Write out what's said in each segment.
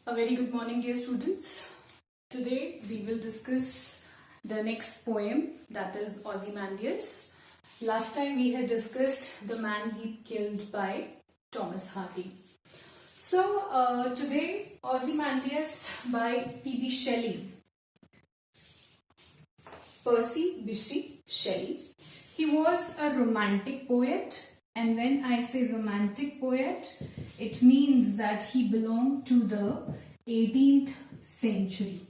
A very good morning, dear students. Today we will discuss the next poem, that is Ozymandias. Last time we had discussed The Man He Killed by Thomas Hardy. So today Ozymandias by P.B. Shelley. Percy Bysshe Shelley. He was a romantic poet, and when I say romantic poet, it means that he belonged to the 18th century.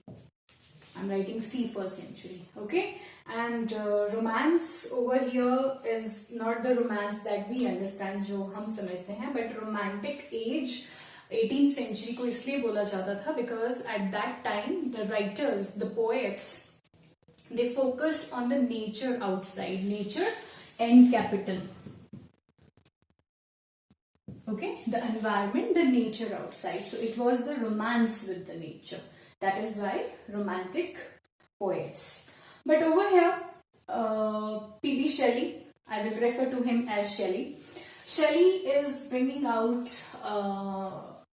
I'm writing C for century, okay? And romance over here is not the romance that we understand, जो हम समझते हैं, but romantic age 18th century को इसलिए बोला जाता था because at that time the writers, the poets, they focused on the nature outside, nature and capital. Okay, the environment, the nature outside. So it was the romance with the nature. That is why romantic poets. But over here, P.B. Shelley, I will refer to him as Shelley. Shelley is bringing out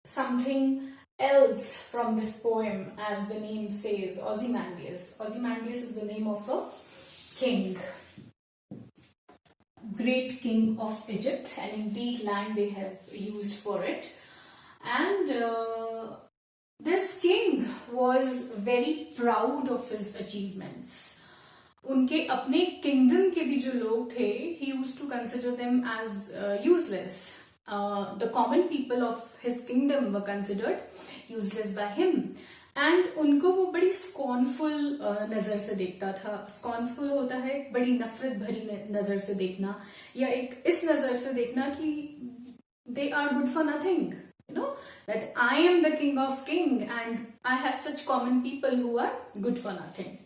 something else from this poem, as the name says, Ozymandias. Ozymandias is the name of a king, great king of Egypt, an antique land they have used for it. And this king was very proud of his achievements. उनके अपने kingdom के भी जो लोग थे, he used to consider them as useless. The common people of his kingdom were considered useless by him. And उनको वो बड़ी scornful नजर से देखता था. Scornful होता है बड़ी नफरत भरी नजर से देखना, या एक इस नजर से देखना कि they are good for nothing. You know, that I am the king of king and I have such common people who are good for nothing.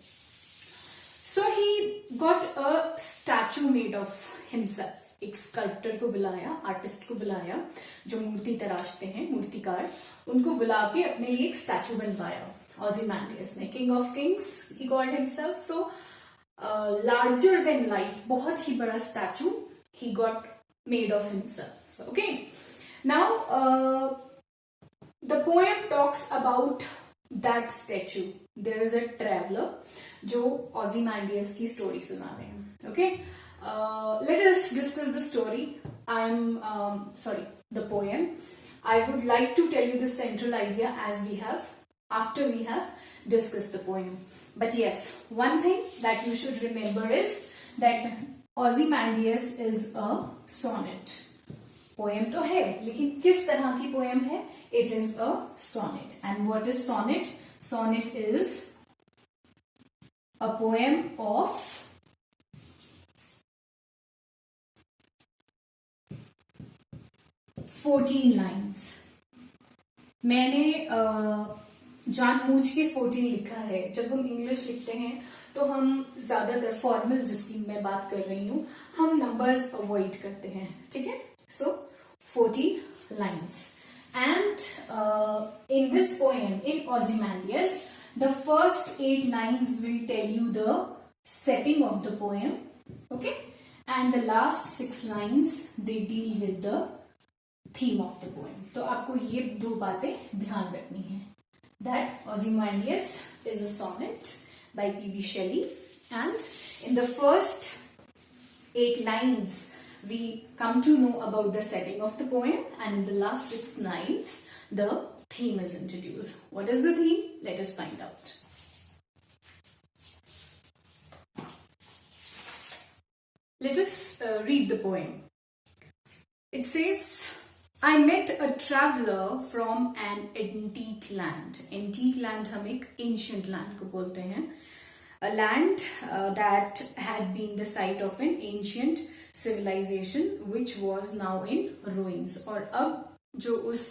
So he got a statue made of himself. एक sculptor को बुलाया, artist को बुलाया, जो मूर्ति तराशते हैं, मूर्तिकार, उनको बुला के अपने लिए एक स्टैचू बनवाया. Ozymandias ने, king of kings he called himself. So larger than life, बहुत ही बड़ा statue he got made of himself. Okay. Now the poem talks about that statue. There is a traveler जो Ozymandias की story सुना रहे हैं. Okay. Let us discuss the story. The poem. I would like to tell you the central idea after we have discussed the poem. But yes, one thing that you should remember is that Ozymandias is a sonnet. Poem तो है, लेकिन किस तरह की poem है? It is a sonnet. And what is sonnet? Sonnet is a poem of 14 lines. मैंने जानबूझ के 14 लिखा है. जब हम इंग्लिश लिखते हैं तो हम ज्यादातर फॉर्मल, जिसकी मैं बात कर रही हूँ, हम नंबर्स अवॉइड करते हैं. ठीक है. सो 40 lines. And in this poem, in Ozymandias, the first 8 lines will tell you the setting of the poem. Okay. And the last 6 lines, they deal with the theme of the poem. तो आपको ये दो बातें ध्यान रखनी है. That Ozymandias is a sonnet by P.B. Shelley, and in the first 8 lines we come to know about the setting of the poem, and in the last 6 lines the theme is introduced. What is the theme? Let us find out. Let us read the poem. It says, I met a traveler from an antique land. Antique land हम एक ancient land को बोलते हैं. A land that had been the site of an ancient civilization which was now in ruins. और अब जो उस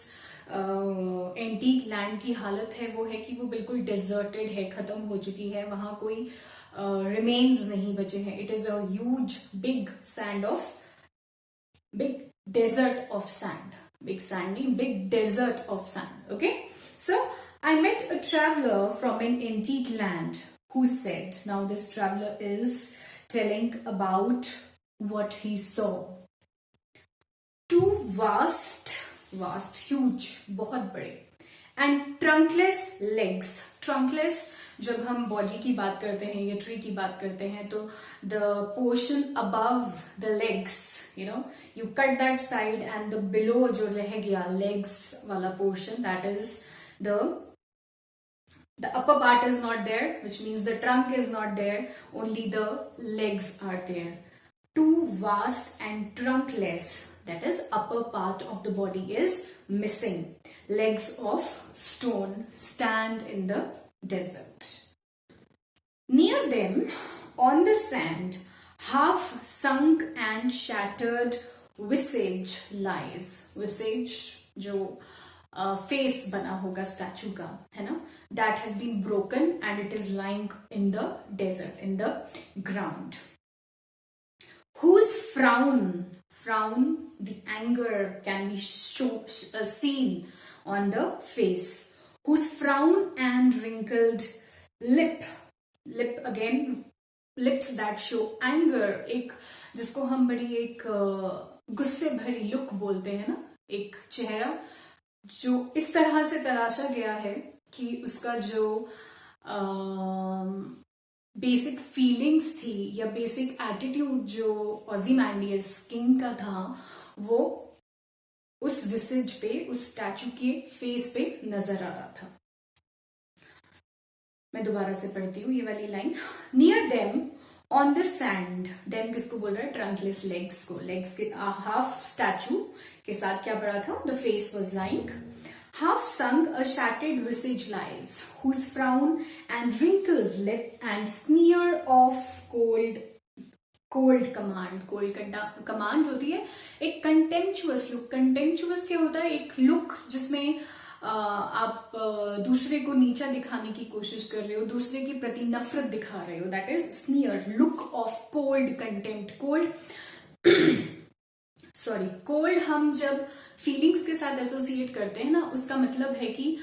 antique land की हालत है वो है कि वो बिल्कुल deserted है, खत्म हो चुकी है. वहाँ कोई remains नहीं बचे हैं. It is a huge big desert of sand. Big sandy, big desert of sand. Okay. So I met a traveler from an antique land who said, now this traveler is telling about what he saw. Two vast, huge, बहुत बड़े, and trunkless legs. Trunkless जब हम body की बात करते हैं या tree की बात करते हैं तो the portion above the legs, you cut that side and the below जो रह गया लेग्स वाला portion, that is the upper part is not there, which means the trunk is not there, only the legs are there. Too vast and trunkless, that is upper part of the body is missing. Legs of stone stand in the desert. Near them on the sand, half sunk and shattered visage lies. Visage जो face बना होगा statue का, है ना, that has been broken and it is lying in the desert, in the ground. Whose frown, the anger can be seen on the face. Whose frown and wrinkled lip again, lips that show anger, एक जिसको हम बड़ी एक गुस्से भरी look बोलते हैं ना, एक चेहरा जो इस तरह से तराशा गया है कि उसका जो बेसिक फीलिंग्स थी या बेसिक एटीट्यूड जो ओzymandias किंग का था वो उस विसेज पे, उस स्टैचू के फेस पे नजर आ रहा था. मैं दोबारा से पढ़ती हूँ ये वाली line. Near them on the sand, them किसको बोल रहा है? ट्रंकलेस लेग्स को. लेग्स के हाफ स्टैचू के साथ क्या पड़ा था? The face was lying. Half sunk, a shattered visage lies, whose frown and wrinkled lip and sneer of cold command. Cold command होती है एक contemptuous look. Contemptuous क्या होता है? एक look जिसमें आप दूसरे को नीचा दिखाने की कोशिश कर रहे हो, दूसरे के प्रति नफरत दिखा रहे हो. That is sneer, look of cold contempt. Cold हम जब फीलिंग्स के साथ एसोसिएट करते हैं ना, उसका मतलब है कि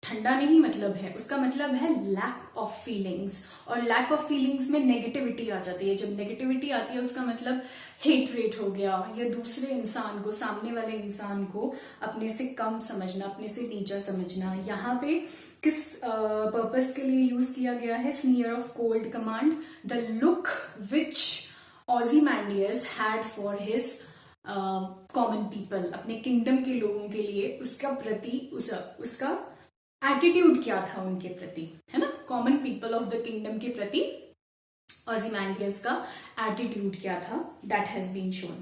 ठंडा नहीं मतलब है, उसका मतलब है लैक ऑफ फीलिंग्स. और लैक ऑफ फीलिंग्स में नेगेटिविटी आ जाती है. जब नेगेटिविटी आती है उसका मतलब हेट रेट हो गया, या दूसरे इंसान को, सामने वाले इंसान को अपने से कम समझना, अपने से नीचा समझना. यहाँ पे किस पर्पस के लिए यूज किया गया है sneer of cold command? The look which Ozymandias had for his common people, अपने किंगडम के लोगों के लिए उसका प्रति उसका एटीट्यूड क्या था उनके प्रति, है ना. Common people of the kingdom के प्रति Ozymandias का एटीट्यूड क्या था? That has been shown.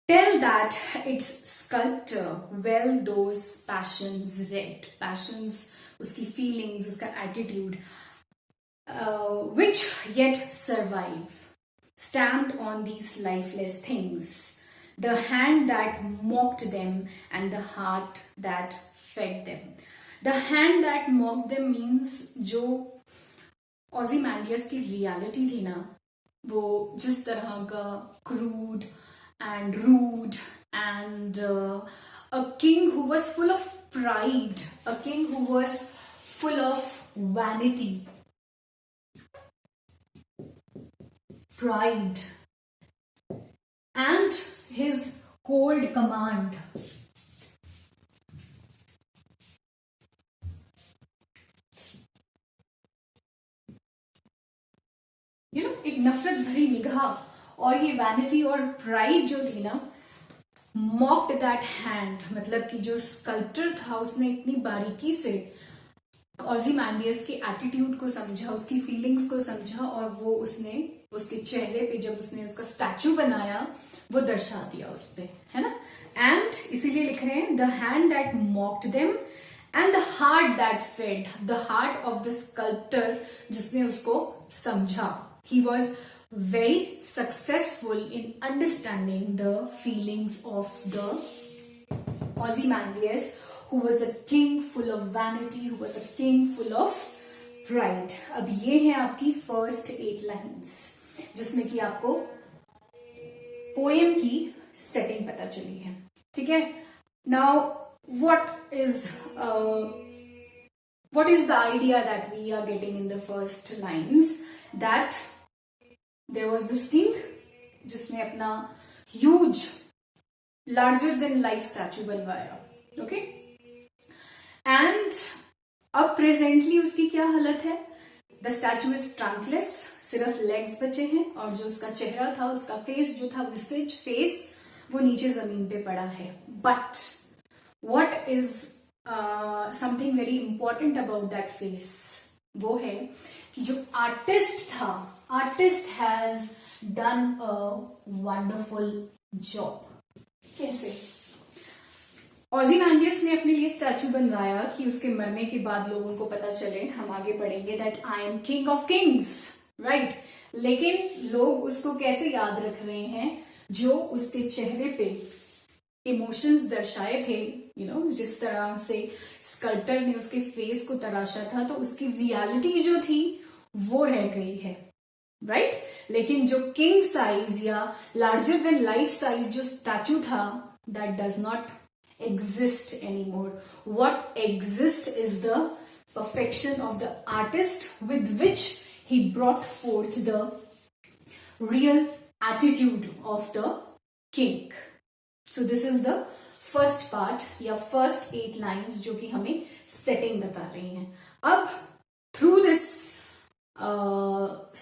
Tell that its sculptor well those passions read. Passions, उसकी feelings, उसका attitude, which yet survive, stamped on these lifeless things, the hand that mocked them and the heart that fed them. The hand that mocked them means जो Ozymandias की reality थी ना, वो जिस तरह का crude and rude and a king who was full of pride, a king who was full of vanity, pride, and his cold command. एक नफरत भरी निगाह और ये वैनिटी और प्राइड जो थी ना, मॉक्ड दैट हैंड, मतलब कि जो स्कल्प्टर था उसने इतनी बारीकी से Ozymandias के एटीट्यूड को समझा, उसकी फीलिंग्स को समझा, और वो उसने उसके चेहरे पे जब उसने उसका स्टैचू बनाया वो दर्शा दिया उस पे, है ना. एंड इसीलिए लिख रहे हैं the hand that mocked them and the heart that fed. The heart of the sculptor जिसने उसको समझा. He was very successful in understanding the feelings of the Ozymandias, who was a king full of vanity, who was a king full of pride. अब ये है आपकी first 8 lines जिसमें कि आपको पोएम की सेटिंग पता चली है. ठीक है. Now what is the idea that we are getting in the first lines? That there was this king जिसने अपना huge larger than life statue बनवाया. Okay, प्रेजेंटली उसकी क्या हालत है? द स्टैचू इज ट्रंकलेस, सिर्फ लेग्स बचे हैं, और जो उसका चेहरा था, उसका फेस जो था, विसेज फेस, वो नीचे जमीन पे पड़ा है. But what is something very important about that face, वो है कि जो आर्टिस्ट था, artist has done a wonderful job. कैसे? ओzymandias ने अपने लिए स्टैचू बनवाया कि उसके मरने के बाद लोगों को पता चले, हम आगे पढ़ेंगे, that I am king of Kings, right. लेकिन लोग उसको कैसे याद रख रहे हैं? जो उसके चेहरे पे इमोशंस दर्शाए थे, जिस तरह से स्कल्प्टर ने उसके फेस को तराशा था, तो उसकी रियलिटी जो थी वो रह गई है, राइट. लेकिन जो किंग साइज या लार्जर देन लाइफ साइज जो स्टैचू था, that does not exist anymore. What exists is the perfection of the artist with which he brought forth the real attitude of the king. So this is the first part या first 8 lines जो कि हमें setting बता रही हैं. अब through this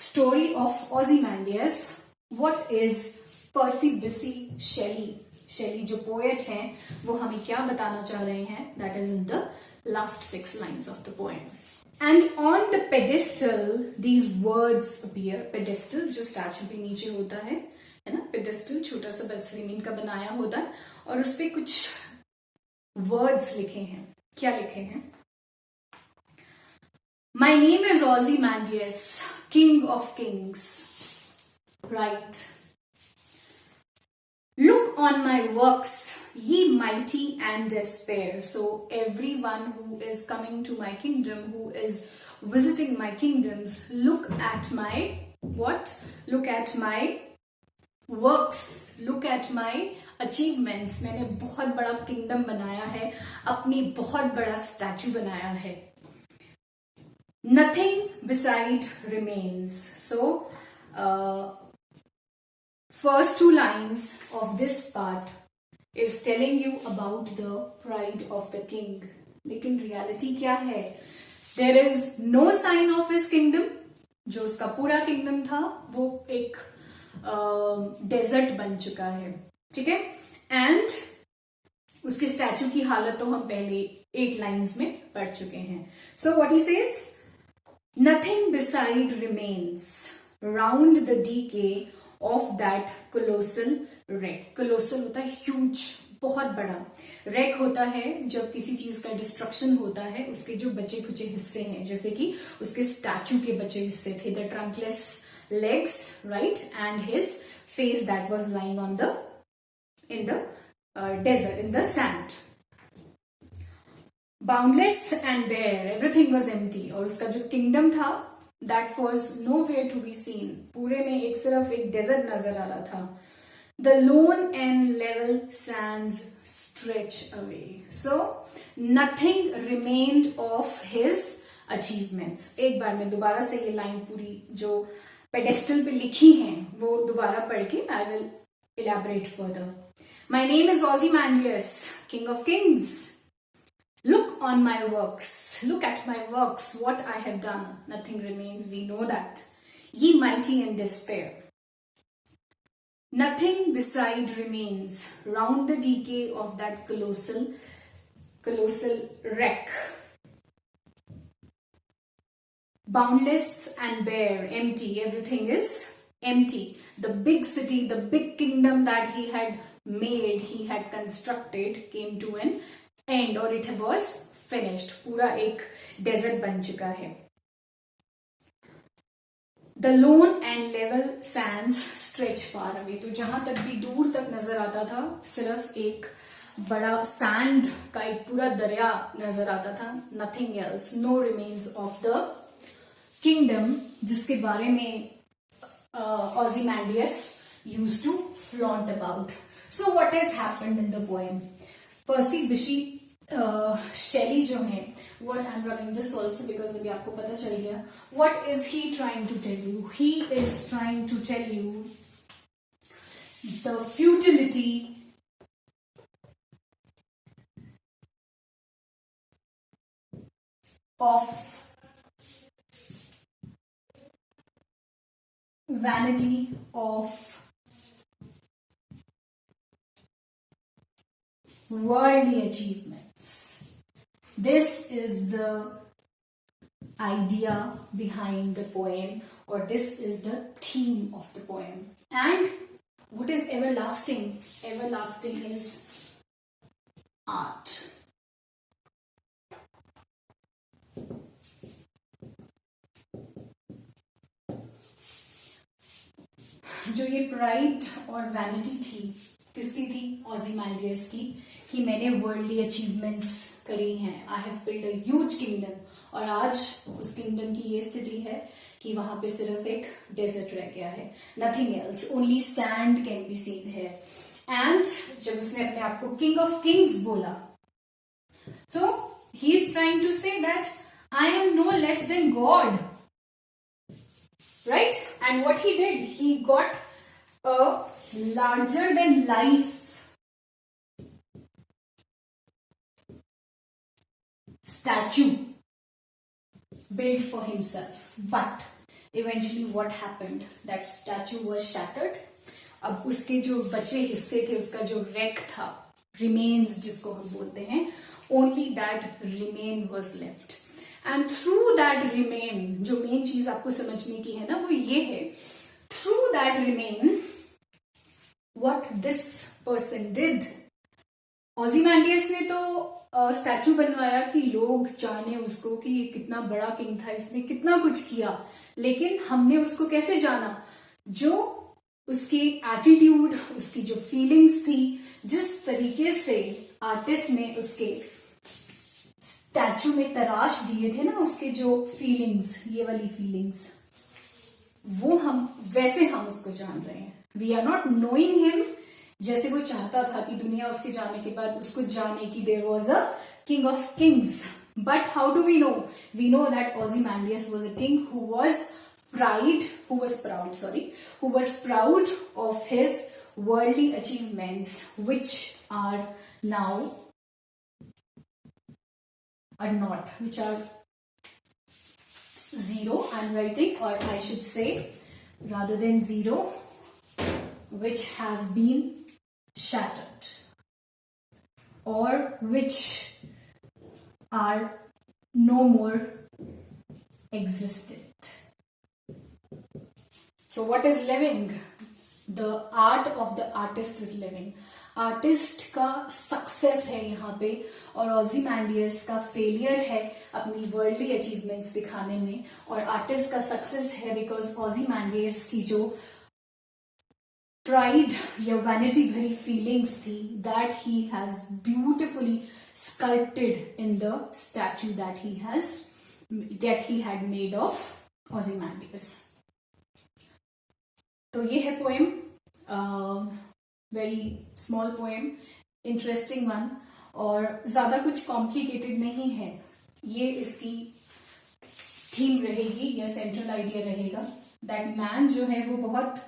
story of Ozymandias, what is Percy Bysshe Shelley जो poet हैं, वो हमें क्या बताना चाह रहे हैं? That is in the last 6 lines of the poem. And on the pedestal these words appear. Pedestal जो स्टैचू के नीचे होता है ना, पेडेस्टल छोटा सा बजरीमीन का बनाया होता है, और उस पे कुछ वर्ड्स लिखे हैं. क्या लिखे हैं? My name is Ozymandias, king of Kings, right. Look on my works, ye mighty and despair. So everyone who is coming to my kingdom, who is visiting my kingdoms, look at my what? Look at my works, look at my achievements. मैंने बहुत बड़ा kingdom बनाया है, अपनी बहुत बड़ा statue बनाया है. Nothing beside remains. So first 2 lines of this part is telling you about the pride of the king. लेकिन reality क्या है? There is no sign of his kingdom. जो उसका पूरा किंगडम था, वो एक डेजर्ट बन चुका है, ठीक है. एंड उसके स्टैचू की हालत तो हम पहले 8 लाइन्स में पढ़ चुके हैं. So what he says, nothing beside remains round the decay of that colossal wreck. Colossal होता है ह्यूज, बहुत बड़ा. wreck होता है जब किसी चीज का डिस्ट्रक्शन होता है, उसके जो बचे खुचे हिस्से हैं, जैसे कि उसके स्टैचू के बचे हिस्से थे, the trunkless legs, right, and his face that was lying on the in the desert, in the sand. Boundless and bare, everything was empty. और उसका जो kingdom था, that was nowhere to be seen. पूरे में एक सिर्फ एक desert नजर आ रहा था. The lone and level sands stretch away. So nothing remained of his achievements. एक बार मैं दोबारा से ये लाइन पूरी जो पेडेस्टल पे लिखी हैं वो दोबारा पढ़ के I will elaborate further. My name is Ozymandias, king of kings. Look on my works. Look at my works, what I have done. Nothing remains, we know that. Ye mighty in despair. Nothing beside remains round the decay of that colossal wreck. Boundless and bare, empty, everything is empty. The big city, the big kingdom that he had made, he had constructed, came to an end, or it was finished. पूरा एक desert बन चुका है. The lone and level sands stretch far away. तो जहां तक भी दूर तक नजर आता था, सिर्फ एक बड़ा सैंड का एक पूरा दरिया नजर आता था. Nothing else, no remains of the kingdom जिसके बारे में Ozymandias used to flaunt about. So what has happened in the poem? Percy Bysshe Shelley जो है, what I'm running this also because अभी आपको पता चल गया. What is he trying to tell you? He is trying to tell you the futility of vanity of worldly achievements. This is the idea behind the poem, or this is the theme of the poem. And what is everlasting? Everlasting is art. जो ये pride और vanity थी, किसकी थी? ओzymandias की, कि मैंने worldly achievements करी हैं, I have build a huge kingdom, और आज उस किंगडम की ये स्थिति है कि वहां पे सिर्फ एक डेजर्ट रह गया है, nothing else, only sand can be seen है। एंड जब उसने अपने आप को किंग ऑफ किंग्स बोला, तो he is trying to say that I am no less than God, right? And what he did, he got a larger than life statue built for himself. But eventually what happened? That statue was shattered. अब उसके जो बचे हिस्से थे, उसका जो wreck था, remains जिसको हम बोलते हैं, only that remain was left. And through that remain, जो मेन चीज आपको समझने की है ना, वो ये है, through that remain, what this person did, ओzymandias ने तो स्टैचू बनवाया कि लोग जाने उसको कि ये कितना बड़ा किंग था, इसने कितना कुछ किया, लेकिन हमने उसको कैसे जाना? जो उसकी एटीट्यूड, उसकी जो फीलिंग्स थी, जिस तरीके से आर्टिस्ट ने उसके स्टैचू में तराश दिए थे ना, उसके जो फीलिंग्स, ये वाली फीलिंग्स, वो वैसे हम उसको जान रहे हैं। We are not knowing him जैसे वो चाहता था कि दुनिया उसके जाने के बाद उसको जाने की, there was a king of kings, but how do we know? We know that Ozymandias was a king who was proud of his worldly achievements, which are zero, I'm writing, or I should say, rather than zero, which have been shattered, or which are no more existent. So what is living? The art of the artist is living. Artist का success है यहाँ पे, और ओzymandias का failure है अपनी worldly achievements दिखाने में, और आर्टिस्ट का सक्सेस है बिकॉज ओzymandias की जो प्राइड या वैनिटी भरी फीलिंग्स थी, that he has beautifully sculpted in the statue that he had made of Ozymandias. तो ये है poem, very small poem, interesting one, और ज्यादा कुछ कॉम्प्लिकेटेड नहीं है। ये इसकी थीम रहेगी या सेंट्रल आइडिया रहेगा दैट मैन जो है वो बहुत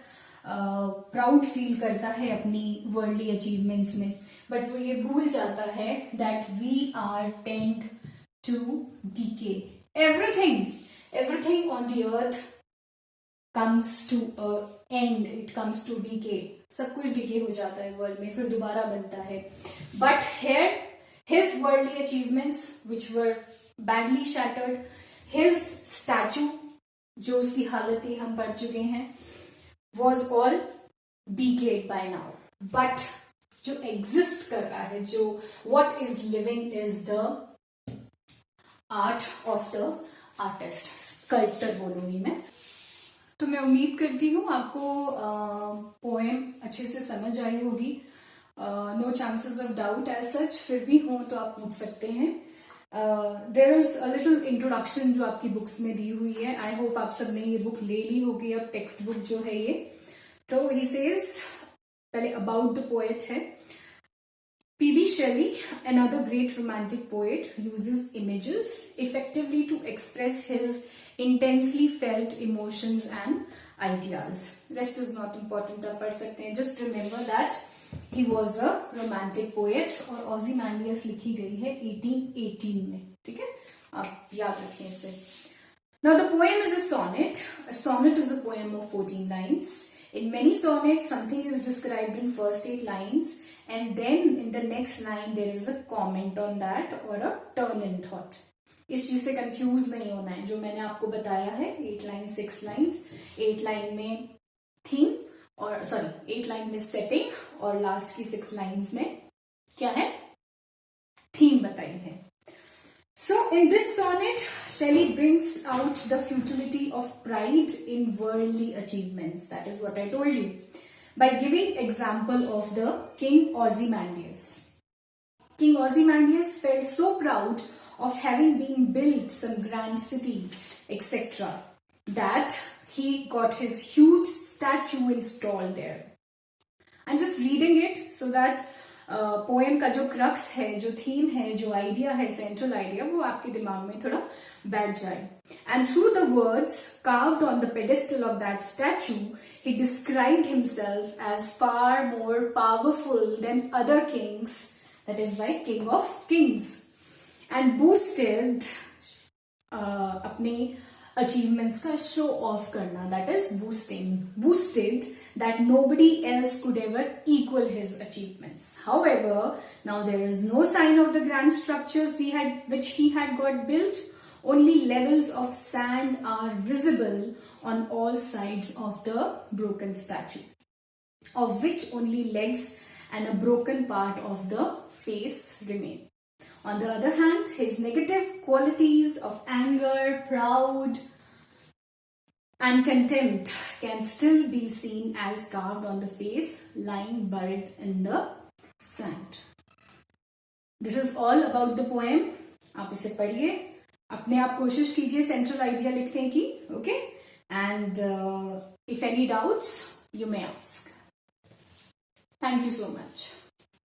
प्राउड फील करता है अपनी वर्ल्डली अचीवमेंट्स में, बट वो ये भूल जाता है that we are tend to decay. Everything on the earth comes to a end, it comes to decay, सब कुछ डिके हो जाता है वर्ल्ड में, फिर दोबारा बनता है। But here his worldly achievements which were badly shattered, his statue जो उसकी हालत थी हम पढ़ चुके हैं, was all decayed by now, but जो exist कर रहा है, जो what is living is the art of the artist, sculptor बोलूंगी मैं। तो मैं उम्मीद करती हूँ आपको पोएम अच्छे से समझ आई होगी। No chances of doubt as such, फिर भी हो तो आप पूछ सकते हैं। There is a little introduction जो आपकी बुक्स में दी हुई है, आई होप आप सबने ये बुक ले ली होगी, अब टेक्स्ट बुक जो है ये। तो ही सेज, पहले अबाउट द पोएट है, P.B. Shelley, another great romantic poet, uses images effectively to express his intensely felt emotions and ideas. Rest is not important, आप पढ़ सकते हैं। Just remember that he was a romantic poet, और ओzymandias लिखी गई है 1818 में, ठीक है, आप याद रखें। Now the poem is a sonnet. A sonnet is a poem of 14 lines. In many sonnets, something is described in first 8 lines, and then in the next line there is a comment on that or a turn in thought. इस चीज से confuse नहीं होना है. जो मैंने आपको बताया है 8 लाइन 6 लाइन्स, 8 लाइन में थीम और 8 लाइन में सेटिंग और लास्ट की 6 लाइन्स में क्या है, थीम बताई है. So in this sonnet, Shelley brings out the futility of pride in worldly achievements. That is what I told you. By giving example of the King Ozymandias. King Ozymandias felt so proud of having been built some grand city, etc., that he got his huge statue installed there. I'm just reading it so that poem का जो crux है, जो theme है, जो idea है, central idea, वो आपके दिमाग में थोड़ा बैठ जाए. And through the words carved on the pedestal of that statue, he described himself as far more powerful than other kings, that is why king of kings, and boosted अपने achievements का show off करना, that is boosted that nobody else could ever equal his achievements. However, now there is no sign of the grand structures which he had got built. Only levels of sand are visible on all sides of the broken statue, of which only legs and a broken part of the face remain. On the other hand, his negative qualities of anger, proud, and contempt can still be seen as carved on the face, lying buried in the sand. This is all about the poem. आप इसे पढ़िए, अपने आप कोशिश कीजिए central idea लिखने की. Okay, and if any doubts you may ask. Thank you so much.